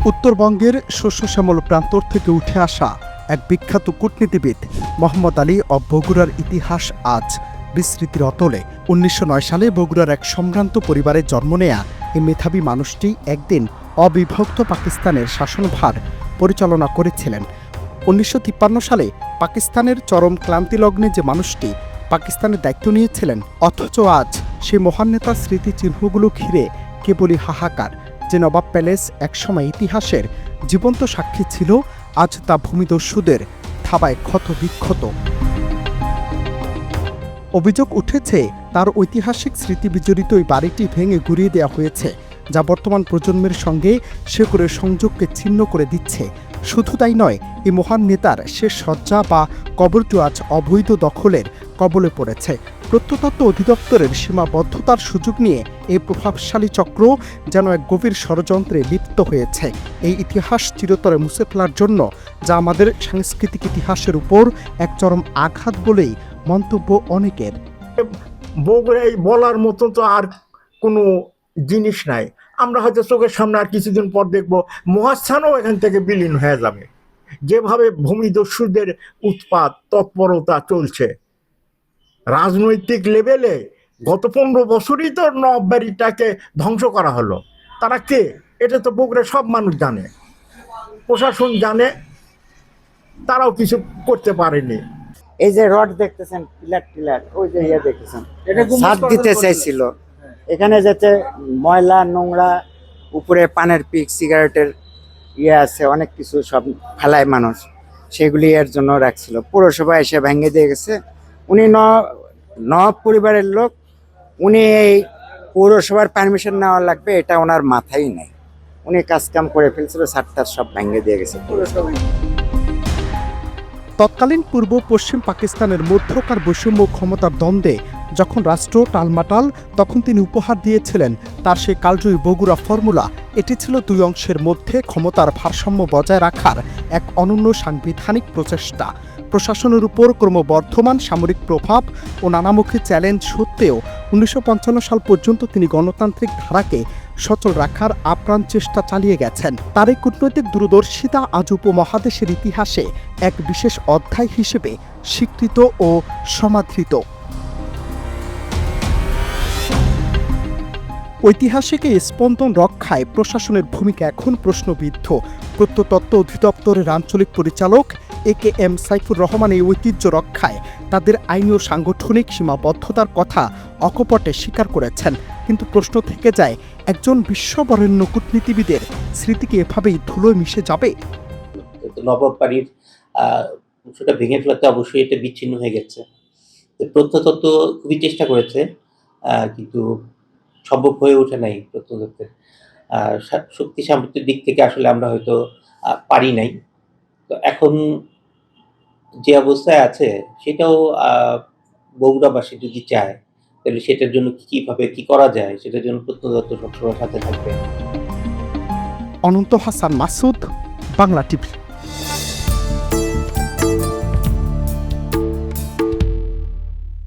উত্তরবঙ্গের শস্য শ্যামল প্রান্তর থেকে উঠে আসা এক বিখ্যাত কূটনীতিবিদ মোহাম্মদ আলী অব বগুড়ার ইতিহাস আজ বিস্মৃতির অতলে। ১৯০৯ সালে বগুড়ার এক সম্ভ্রান্ত পরিবারে জন্ম নেয়া এই মেধাবী মানুষটি একদিন অবিভক্ত পাকিস্তানের শাসনভার পরিচালনা করেছিলেন। ১৯৫৩ সালে পাকিস্তানের চরম ক্লান্তিলগ্নে যে মানুষটি পাকিস্তানের দায়িত্ব নিয়েছিলেন, অথচ আজ সেই মহান নেতার স্মৃতিচিহ্নগুলো ঘিরে কেবলই হাহাকার। যে নবাব প্যালেস একসময় ইতিহাসের জীবন্ত সাক্ষী ছিল, আজ তা ভূমিদস্যুদের থাবায় ক্ষত বিক্ষত। অভিযোগ উঠেছে তার ঐতিহাসিক স্মৃতি বিজড়িত এই বাড়িটি ভেঙে গুঁড়িয়ে দেওয়া হয়েছে, যা বর্তমান প্রজন্মের সঙ্গে শেকড়ের সংযোগকে ছিন্ন করে দিচ্ছে। শুধু তাই নয়, এই মহান নেতার শেষ শয্যা বা কবরটি আজ অবৈধ দখলের কবলে পড়েছে। প্রত্নতত্ত্ব অধিদপ্তরের সীমাবদ্ধতার সুযোগ নিয়ে এই প্রভাবশালী চক্র যেন এক গভীর ষড়যন্ত্রে লিপ্ত হয়েছে এই ইতিহাস চিরতরে মুছে ফেলার জন্য, যা আমাদের সাংস্কৃতিক ইতিহাসের উপর এক চরম আঘাত বলেই মন্তব্য অনেকের। বগুড়ায় বলার মতো তো আর কোনো জিনিস নাই। আমরা হয়তো চোখের সামনে আর কিছুদিন পর দেখব মহাস্থানও এখান থেকে বিলীন হয়ে যাবে। যেভাবে ভূমিদস্যুদের উৎপাত তৎপরতা চলছে রাজনৈতিক লেভেলে, গত ১৫ বছরই তো নবাববাড়িটাকে ধ্বংস করা হলো। তারা কে? এটা তো বগুড়া সব মানুষ জানে, প্রশাসন জানে, তারাও কিছু করতে পারেনি। এই যে রড দেখতেছেন, পিলার ওই যে ইয়ে দেখতেছেন, ছাদ দিতে চাইছিল। এখানে যাতে ময়লা নোংরা, উপরে পানের পিক, সিগারেটের ইয়ে আছে, অনেক কিছু সব ফেলায় মানুষ, সেগুলি এর জন্য রাখছিল। পৌরসভা এসে ভেঙে দিয়ে গেছে। উনি নবাব পরিবারের লোক, উনি এই পৌরসভার পারমিশন নেওয়া লাগবে এটা ওনার মাথায় নাই। উনি কাজকাম করে ফেলছিল, ছাদটার সব ভেঙে দিয়ে গেছে পৌরসভা। তৎকালীন পূর্ব পশ্চিম পাকিস্তানের মধ্যকার বৈষম্য ক্ষমতার দ্বন্দ্বে যখন রাষ্ট্র টালমাটাল, তখন তিনি উপহার দিয়েছিলেন তার সেই কালজয়ী বগুড়া ফর্মুলা। এটি ছিল দুই অংশের মধ্যে ক্ষমতার ভারসাম্য বজায় রাখার এক অনন্য সাংবিধানিক প্রচেষ্টা। প্রশাসনের উপর ক্রমবর্ধমান সামরিক প্রভাব ও নানামুখী চ্যালেঞ্জ সত্ত্বেও ১৯৫৫ সাল পর্যন্ত তিনি গণতান্ত্রিক ধারাকে সচল রাখার আপ্রাণ চেষ্টা চালিয়ে গেছেন। তার এই কূটনৈতিক দূরদর্শিতা আজ উপমহাদেশের ইতিহাসে এক বিশেষ অধ্যায় হিসেবে স্বীকৃত ও সমাদৃত। ঐতিহাসিক এই স্পন্দন রক্ষায় প্রশাসনের ভূমিকা এখন প্রশ্নবিদ্ধ। প্রত্নতত্ত্ব অধিদপ্তরের আঞ্চলিক পরিচালক AKM সাইফুর রহমান এই ঐতিহ্য রক্ষায় তাদের আইনি ও সাংগঠনিক সীমাবদ্ধতার কথা অকপটে স্বীকার করেছেন। কিন্তু প্রশ্ন থেকে যায়, একজন বিশ্ববরেণ্য কূটনীতিবিদের স্মৃতি কি এভাবেই ধুলোয় মিশে যাবে? নবাব বাড়ির অংশটা ভেঙে ফেলাতে অবশ্যই এটা বিচ্ছিন্ন হয়ে গেছে। প্রত্নতত্ত্ব খুবই চেষ্টা করেছে, কিন্তু সম্ভব হয়ে ওঠে নাই প্রত্নতত্ত্বের। শক্তি সামর্থ্যের দিক থেকে আসলে আমরা হয়তো পারি নাই। তো এখন যে অবস্থায় আছে সেটাও বগুড়াবাসী যদি চায়, তাহলে সেটার জন্য কিভাবে কি করা যায়, সেটার জন্য প্রত্নতত্ত্ব সবসময় সাথে থাকবে। অনন্ত হাসান মাসুদ, বাংলা টিভি।